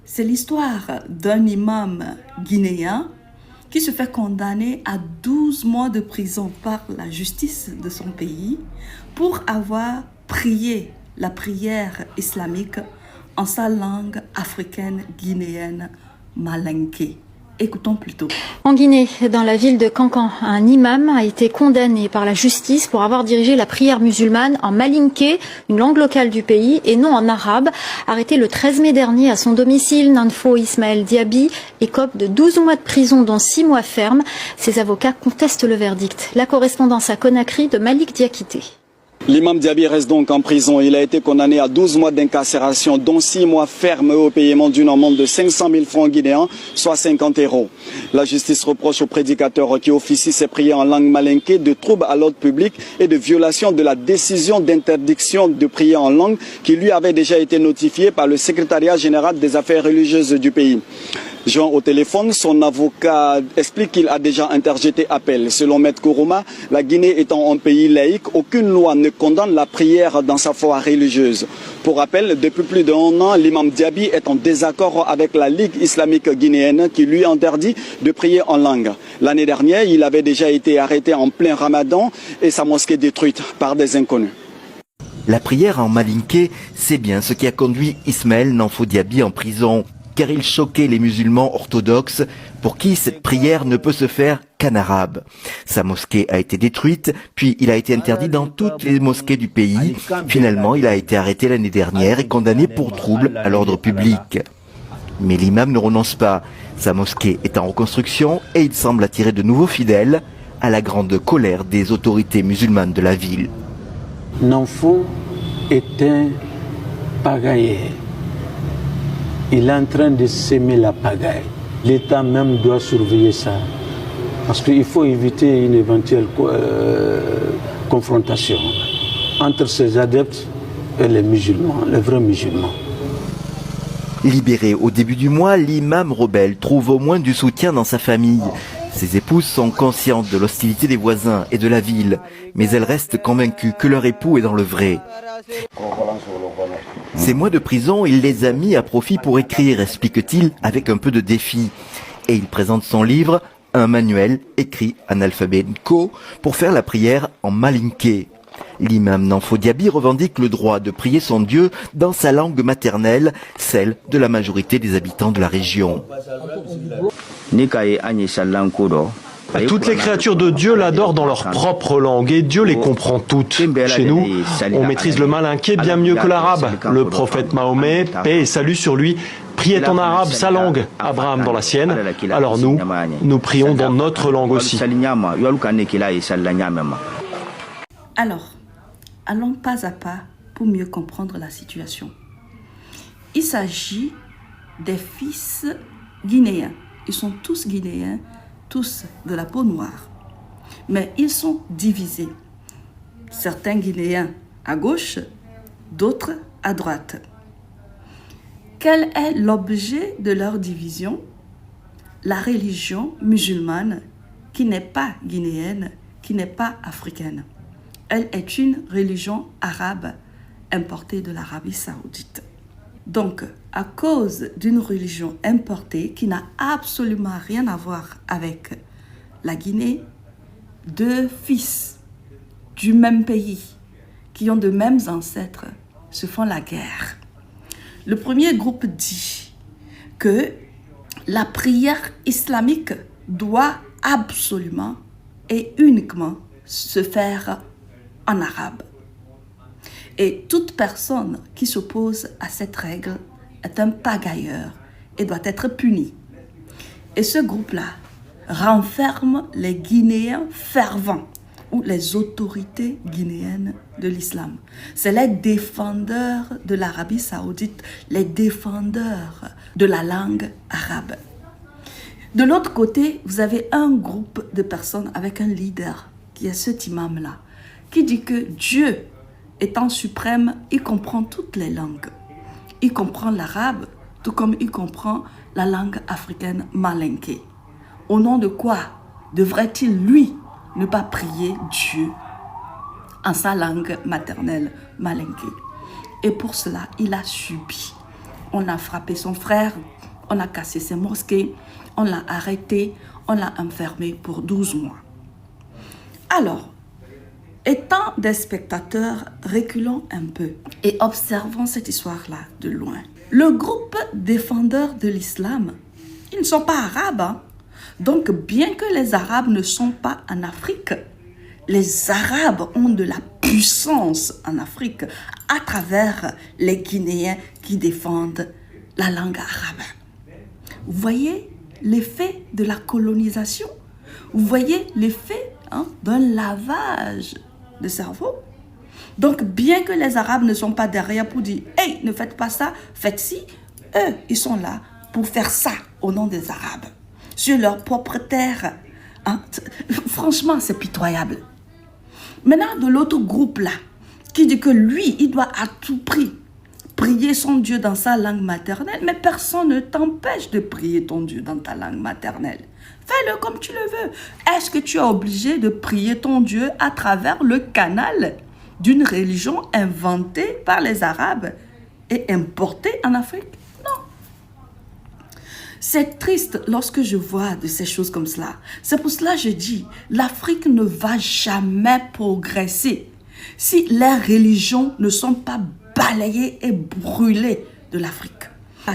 C'est l'histoire d'un imam guinéen qui se fait condamner à 12 mois de prison par la justice de son pays pour avoir prié la prière islamique en sa langue africaine guinéenne malinké. Écoutons plutôt. En Guinée, dans la ville de Kankan, un imam a été condamné par la justice pour avoir dirigé la prière musulmane en malinké, une langue locale du pays, et non en arabe. Arrêté le 13 mai dernier à son domicile, Nanfo Ismaël Diaby écope de 12 mois de prison, dont 6 mois fermes. Ses avocats contestent le verdict. La correspondance à Conakry de Malik Diakité. L'imam Diaby reste donc en prison. Il a été condamné à 12 mois d'incarcération, dont 6 mois fermes au paiement d'une amende de 500 000 francs guinéens, soit 50 €. La justice reproche au prédicateur qui officie ses prières en langue malinké de troubles à l'ordre public et de violation de la décision d'interdiction de prière en langue qui lui avait déjà été notifiée par le secrétariat général des affaires religieuses du pays. Joint au téléphone, son avocat explique qu'il a déjà interjeté appel. Selon Maître Kourouma, la Guinée étant un pays laïque, aucune loi ne condamne la prière dans sa foi religieuse. Pour rappel, depuis plus d'1 an, l'imam Diaby est en désaccord avec la Ligue islamique guinéenne qui lui interdit de prier en langue. L'année dernière, il avait déjà été arrêté en plein ramadan et sa mosquée détruite par des inconnus. La prière en malinké, c'est bien ce qui a conduit Ismaël Nanfo Diaby en prison, car il choquait les musulmans orthodoxes pour qui cette prière ne peut se faire qu'en arabe. Sa mosquée a été détruite, puis il a été interdit dans toutes les mosquées du pays. Finalement, il a été arrêté l'année dernière et condamné pour trouble à l'ordre public. Mais l'imam ne renonce pas. Sa mosquée est en reconstruction et il semble attirer de nouveaux fidèles à la grande colère des autorités musulmanes de la ville. Nanfo est un pagaillé. Il est en train de s'aimer la pagaille. L'État même doit surveiller ça. Parce qu'il faut éviter une éventuelle confrontation entre ses adeptes et les musulmans, les vrais musulmans. Libéré au début du mois, l'imam rebelle trouve au moins du soutien dans sa famille. Ses épouses sont conscientes de l'hostilité des voisins et de la ville, mais elles restent convaincues que leur époux est dans le vrai. Ces mois de prison, il les a mis à profit pour écrire, explique-t-il, avec un peu de défi. Et il présente son livre, un manuel écrit en alphabet Nko, pour faire la prière en malinké. L'imam Nanfo Diaby revendique le droit de prier son Dieu dans sa langue maternelle, celle de la majorité des habitants de la région. Toutes les créatures de Dieu l'adorent dans leur propre langue et Dieu les comprend toutes. Chez nous, on maîtrise le malinké bien mieux que l'arabe. Le prophète Mahomet, paix et salut sur lui, priait en arabe sa langue, Abraham dans la sienne. Alors nous prions dans notre langue aussi. Alors, allons pas à pas pour mieux comprendre la situation. Il s'agit des fils guinéens. Ils sont tous guinéens, tous de la peau noire. Mais ils sont divisés. Certains Guinéens à gauche, d'autres à droite. Quel est l'objet de leur division? La religion musulmane qui n'est pas guinéenne, qui n'est pas africaine. Elle est une religion arabe importée de l'Arabie saoudite. Donc, à cause d'une religion importée qui n'a absolument rien à voir avec la Guinée, deux fils du même pays, qui ont de mêmes ancêtres, se font la guerre. Le premier groupe dit que la prière islamique doit absolument et uniquement se faire en arabe. Et toute personne qui s'oppose à cette règle est un pagailleur et doit être puni. Et ce groupe-là renferme les Guinéens fervents ou les autorités guinéennes de l'islam. C'est les défendeurs de l'Arabie saoudite, les défendeurs de la langue arabe. De l'autre côté, vous avez un groupe de personnes avec un leader, qui est cet imam-là, qui dit que Dieu, étant suprême, il comprend toutes les langues. Il comprend l'arabe, tout comme il comprend la langue africaine malinké. Au nom de quoi devrait-il, lui, ne pas prier Dieu en sa langue maternelle malinké? Et pour cela, il a subi. On a frappé son frère, on a cassé ses mosquées, on l'a arrêté, on l'a enfermé pour 12 mois. Alors, étant des spectateurs, reculons un peu et observons cette histoire-là de loin. Le groupe défendeur de l'islam, ils ne sont pas arabes. Hein? Donc, bien que les Arabes ne sont pas en Afrique, les Arabes ont de la puissance en Afrique à travers les Guinéens qui défendent la langue arabe. Vous voyez l'effet de la colonisation? Vous voyez l'effet d'un lavage de cerveau? Donc, bien que les Arabes ne sont pas derrière pour dire « Hey, ne faites pas ça, faites ci », eux, ils sont là pour faire ça au nom des Arabes, sur leur propre terre. Hein? Franchement, c'est pitoyable. Maintenant, de l'autre groupe-là, qui dit que lui, il doit à tout prix prier son Dieu dans sa langue maternelle, mais personne ne t'empêche de prier ton Dieu dans ta langue maternelle. Fais-le comme tu le veux. Est-ce que tu es obligé de prier ton Dieu à travers le canal d'une religion inventée par les Arabes et importée en Afrique? Non. C'est triste lorsque je vois de ces choses comme cela. C'est pour cela que je dis, l'Afrique ne va jamais progresser si les religions ne sont pas balayées et brûlées de l'Afrique.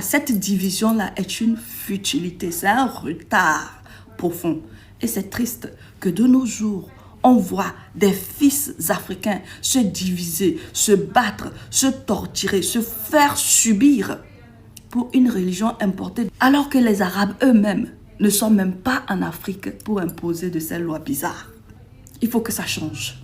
Cette division-là est une futilité, c'est un retard profond. Et c'est triste que de nos jours, on voit des fils africains se diviser, se battre, se torturer, se faire subir pour une religion importée, alors que les Arabes eux-mêmes ne sont même pas en Afrique pour imposer de ces lois bizarres. Il faut que ça change.